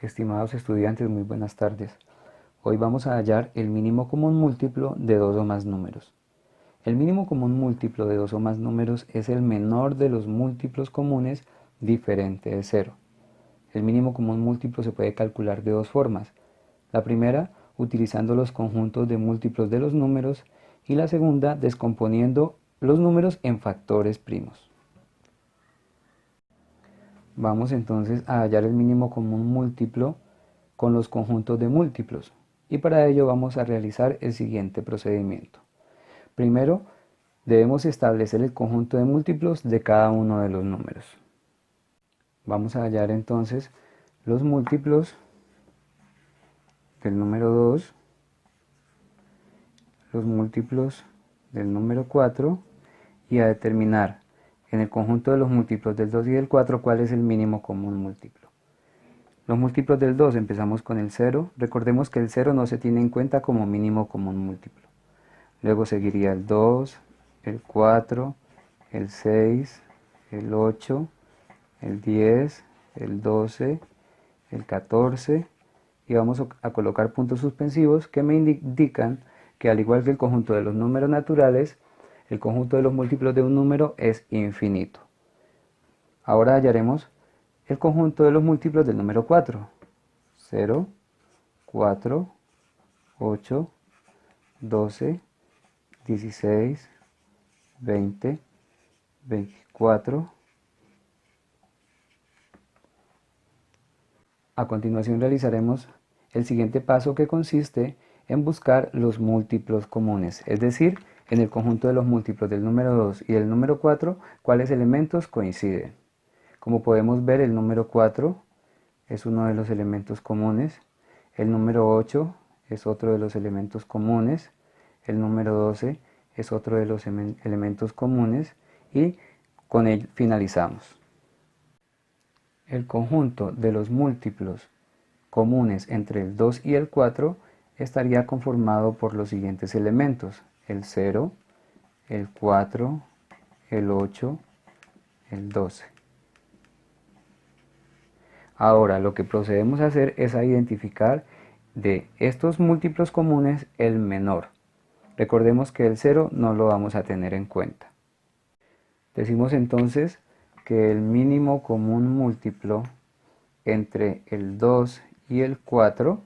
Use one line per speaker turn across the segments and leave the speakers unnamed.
Estimados estudiantes, muy buenas tardes. Hoy vamos a hallar el mínimo común múltiplo de dos o más números. El mínimo común múltiplo de dos o más números es el menor de los múltiplos comunes diferente de cero. El mínimo común múltiplo se puede calcular de dos formas. La primera, utilizando los conjuntos de múltiplos de los números, y la segunda, descomponiendo los números en factores primos. Vamos entonces a hallar el mínimo común múltiplo con los conjuntos de múltiplos, y para ello vamos a realizar el siguiente procedimiento. Primero, debemos establecer el conjunto de múltiplos de cada uno de los números. Vamos a hallar entonces los múltiplos del número 2, los múltiplos del número 4 y a determinar en el conjunto de los múltiplos del 2 y del 4 cuál es el mínimo común múltiplo. Los múltiplos del 2 empezamos con el 0. Recordemos que el 0 no se tiene en cuenta como mínimo común múltiplo. Luego seguiría el 2, el 4, el 6, el 8, el 10, el 12, el 14 y vamos a colocar puntos suspensivos que me indican que al igual que el conjunto de los números naturales, el conjunto de los múltiplos de un número es infinito. Ahora hallaremos el conjunto de los múltiplos del número 4. 0, 4, 8, 12, 16, 20, 24. A continuación realizaremos el siguiente paso, que consiste en buscar los múltiplos comunes, es decir, en el conjunto de los múltiplos del número 2 y del número 4, cuáles elementos coinciden. Como podemos ver, el número 4 es uno de los elementos comunes, el número 8 es otro de los elementos comunes, el número 12 es otro de los elementos comunes y con él finalizamos. El conjunto de los múltiplos comunes entre el 2 y el 4 estaría conformado por los siguientes elementos: el 0, el 4, el 8, el 12. Ahora lo que procedemos a hacer es a identificar de estos múltiplos comunes el menor. Recordemos que el 0 no lo vamos a tener en cuenta. Decimos entonces que el mínimo común múltiplo entre el 2 y el 4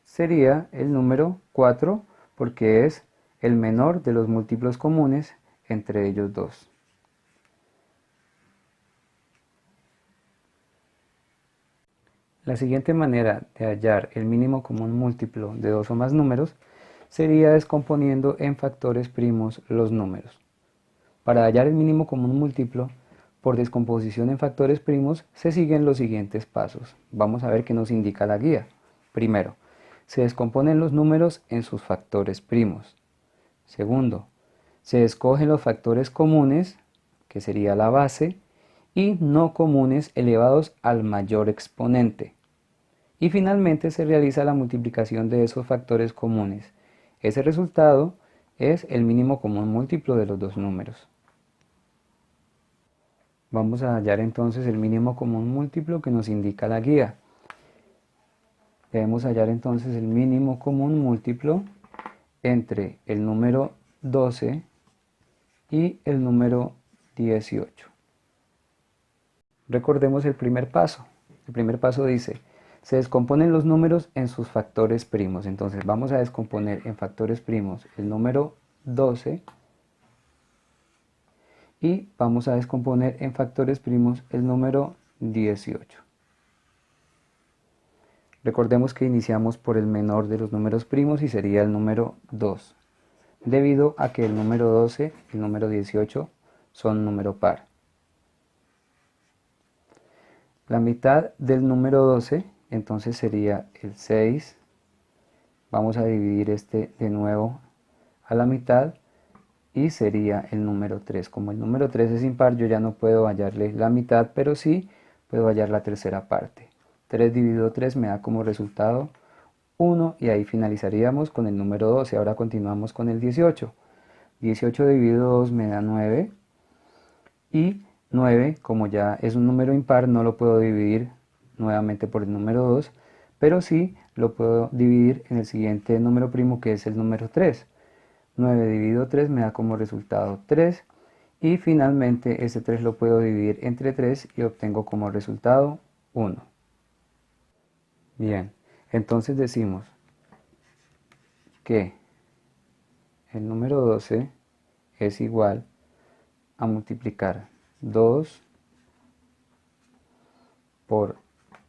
sería el número 4, porque es el menor de los múltiplos comunes entre ellos dos. La siguiente manera de hallar el mínimo común múltiplo de dos o más números sería descomponiendo en factores primos los números. Para hallar el mínimo común múltiplo por descomposición en factores primos se siguen los siguientes pasos. Vamos a ver qué nos indica la guía. Primero, se descomponen los números en sus factores primos. Segundo, se escogen los factores comunes, que sería la base, y no comunes elevados al mayor exponente. Y finalmente se realiza la multiplicación de esos factores comunes. Ese resultado es el mínimo común múltiplo de los dos números. Vamos a hallar entonces el mínimo común múltiplo que nos indica la guía. Debemos hallar entonces el mínimo común múltiplo entre el número 12 y el número 18. Recordemos el primer paso. El primer paso dice: se descomponen los números en sus factores primos. Entonces vamos a descomponer en factores primos el número 12 y vamos a descomponer en factores primos el número 18. Recordemos que iniciamos por el menor de los números primos y sería el número 2, debido a que el número 12 y el número 18 son número par. La mitad del número 12 entonces sería el 6. Vamos a dividir este de nuevo a la mitad y sería el número 3. Como el número 3 es impar, yo ya no puedo hallarle la mitad, pero sí puedo hallar la tercera parte. 3 dividido 3 me da como resultado 1 y ahí finalizaríamos con el número 12. Ahora continuamos con el 18. 18 dividido 2 me da 9 y 9, como ya es un número impar, no lo puedo dividir nuevamente por el número 2, pero sí lo puedo dividir en el siguiente número primo, que es el número 3. 9 dividido 3 me da como resultado 3, y finalmente ese 3 lo puedo dividir entre 3 y obtengo como resultado 1. Bien, entonces decimos que el número 12 es igual a multiplicar 2 por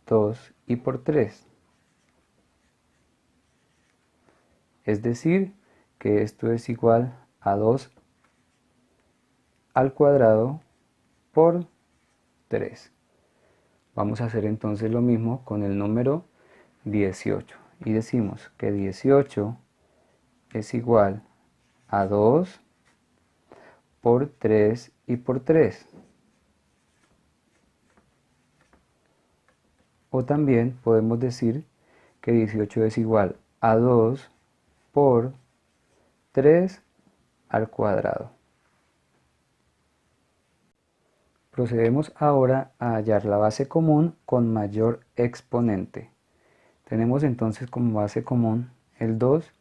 2 y por 3. Es decir, que esto es igual a 2 al cuadrado por 3. Vamos a hacer entonces lo mismo con el número 18. Y decimos que 18 es igual a 2 por 3 y por 3. O también podemos decir que 18 es igual a 2 por 3 al cuadrado. Procedemos ahora a hallar la base común con mayor exponente. Tenemos entonces como base común el 2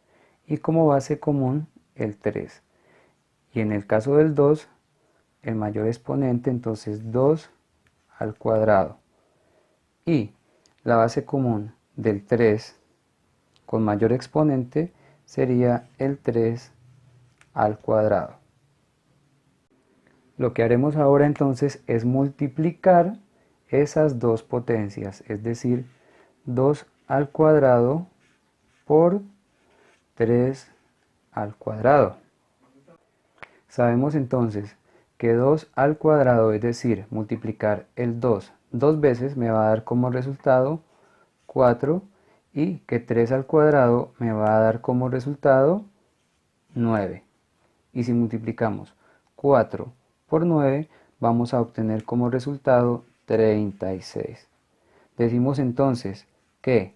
y como base común el 3. Y en el caso del 2, el mayor exponente, entonces 2 al cuadrado. Y la base común del 3 con mayor exponente sería el 3 al cuadrado. Lo que haremos ahora entonces es multiplicar esas dos potencias, es decir, 2 al cuadrado por 3 al cuadrado. Sabemos entonces que 2 al cuadrado, es decir, multiplicar el 2 dos veces, me va a dar como resultado 4, y que 3 al cuadrado me va a dar como resultado 9. Y si multiplicamos 4 por 9, vamos a obtener como resultado 36. Decimos entonces que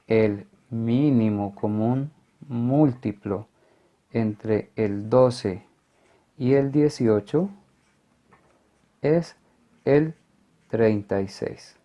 el mínimo común múltiplo entre el 12 y el 18 es el 36.